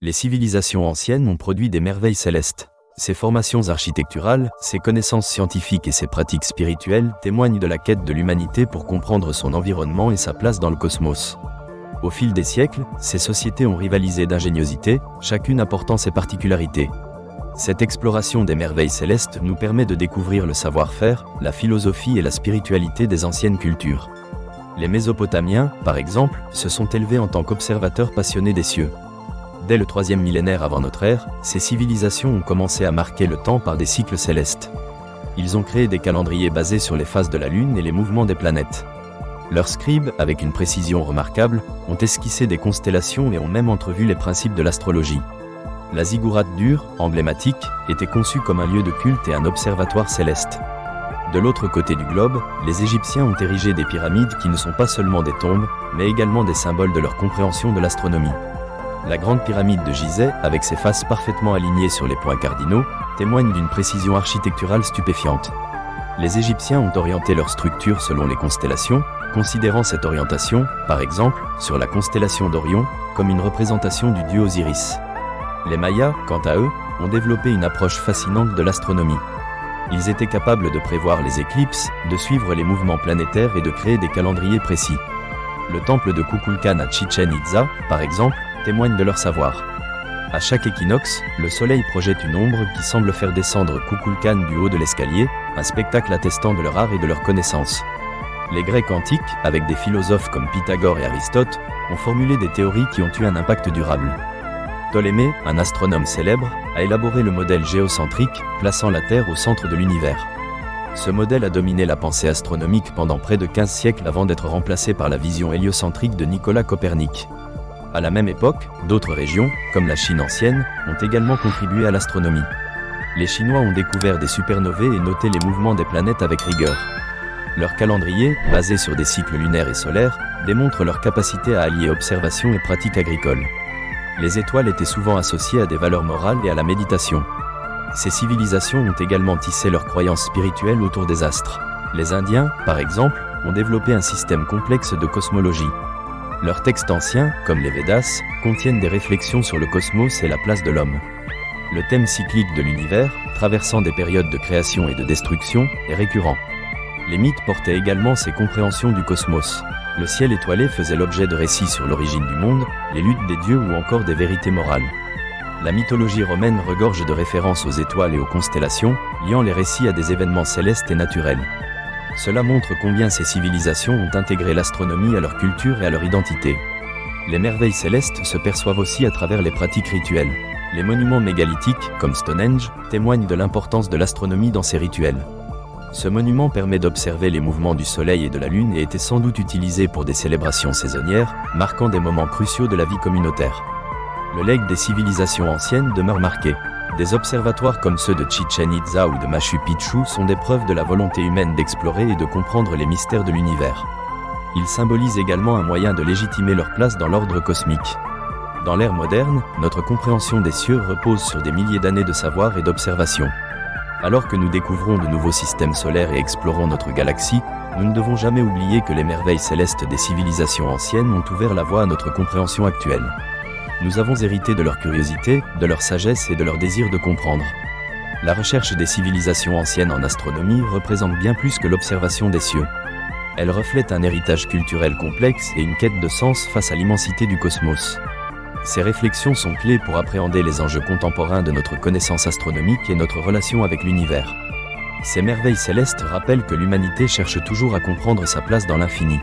Les civilisations anciennes ont produit des merveilles célestes. Ces formations architecturales, ces connaissances scientifiques et ces pratiques spirituelles témoignent de la quête de l'humanité pour comprendre son environnement et sa place dans le cosmos. Au fil des siècles, ces sociétés ont rivalisé d'ingéniosité, chacune apportant ses particularités. Cette exploration des merveilles célestes nous permet de découvrir le savoir-faire, la philosophie et la spiritualité des anciennes cultures. Les Mésopotamiens, par exemple, se sont élevés en tant qu'observateurs passionnés des cieux. Dès le 3e millénaire avant notre ère, ces civilisations ont commencé à marquer le temps par des cycles célestes. Ils ont créé des calendriers basés sur les phases de la Lune et les mouvements des planètes. Leurs scribes, avec une précision remarquable, ont esquissé des constellations et ont même entrevu les principes de l'astrologie. La ziggourate d'Ur, emblématique, était conçue comme un lieu de culte et un observatoire céleste. De l'autre côté du globe, les Égyptiens ont érigé des pyramides qui ne sont pas seulement des tombes, mais également des symboles de leur compréhension de l'astronomie. La grande pyramide de Gizeh, avec ses faces parfaitement alignées sur les points cardinaux, témoigne d'une précision architecturale stupéfiante. Les Égyptiens ont orienté leur structure selon les constellations, considérant cette orientation, par exemple, sur la constellation d'Orion, comme une représentation du dieu Osiris. Les Mayas, quant à eux, ont développé une approche fascinante de l'astronomie. Ils étaient capables de prévoir les éclipses, de suivre les mouvements planétaires et de créer des calendriers précis. Le temple de Kukulkan à Chichen Itza, par exemple, témoigne de leur savoir. À chaque équinoxe, le soleil projette une ombre qui semble faire descendre Kukulkan du haut de l'escalier, un spectacle attestant de leur art et de leur connaissance. Les Grecs antiques, avec des philosophes comme Pythagore et Aristote, ont formulé des théories qui ont eu un impact durable. Ptolémée, un astronome célèbre, a élaboré le modèle géocentrique, plaçant la Terre au centre de l'univers. Ce modèle a dominé la pensée astronomique pendant près de 15 siècles avant d'être remplacé par la vision héliocentrique de Nicolas Copernic. À la même époque, d'autres régions, comme la Chine ancienne, ont également contribué à l'astronomie. Les Chinois ont découvert des supernovae et noté les mouvements des planètes avec rigueur. Leur calendrier, basé sur des cycles lunaires et solaires, démontre leur capacité à allier observation et pratique agricole. Les étoiles étaient souvent associées à des valeurs morales et à la méditation. Ces civilisations ont également tissé leurs croyances spirituelles autour des astres. Les Indiens, par exemple, ont développé un système complexe de cosmologie. Leurs textes anciens, comme les Védas, contiennent des réflexions sur le cosmos et la place de l'homme. Le thème cyclique de l'univers, traversant des périodes de création et de destruction, est récurrent. Les mythes portaient également ces compréhensions du cosmos. Le ciel étoilé faisait l'objet de récits sur l'origine du monde, les luttes des dieux ou encore des vérités morales. La mythologie romaine regorge de références aux étoiles et aux constellations, liant les récits à des événements célestes et naturels. Cela montre combien ces civilisations ont intégré l'astronomie à leur culture et à leur identité. Les merveilles célestes se perçoivent aussi à travers les pratiques rituelles. Les monuments mégalithiques, comme Stonehenge, témoignent de l'importance de l'astronomie dans ces rituels. Ce monument permet d'observer les mouvements du Soleil et de la Lune et était sans doute utilisé pour des célébrations saisonnières, marquant des moments cruciaux de la vie communautaire. Le legs des civilisations anciennes demeure marqué. Des observatoires comme ceux de Chichen Itza ou de Machu Picchu sont des preuves de la volonté humaine d'explorer et de comprendre les mystères de l'univers. Ils symbolisent également un moyen de légitimer leur place dans l'ordre cosmique. Dans l'ère moderne, notre compréhension des cieux repose sur des milliers d'années de savoir et d'observation. Alors que nous découvrons de nouveaux systèmes solaires et explorons notre galaxie, nous ne devons jamais oublier que les merveilles célestes des civilisations anciennes ont ouvert la voie à notre compréhension actuelle. Nous avons hérité de leur curiosité, de leur sagesse et de leur désir de comprendre. La recherche des civilisations anciennes en astronomie représente bien plus que l'observation des cieux. Elle reflète un héritage culturel complexe et une quête de sens face à l'immensité du cosmos. Ces réflexions sont clés pour appréhender les enjeux contemporains de notre connaissance astronomique et notre relation avec l'univers. Ces merveilles célestes rappellent que l'humanité cherche toujours à comprendre sa place dans l'infini.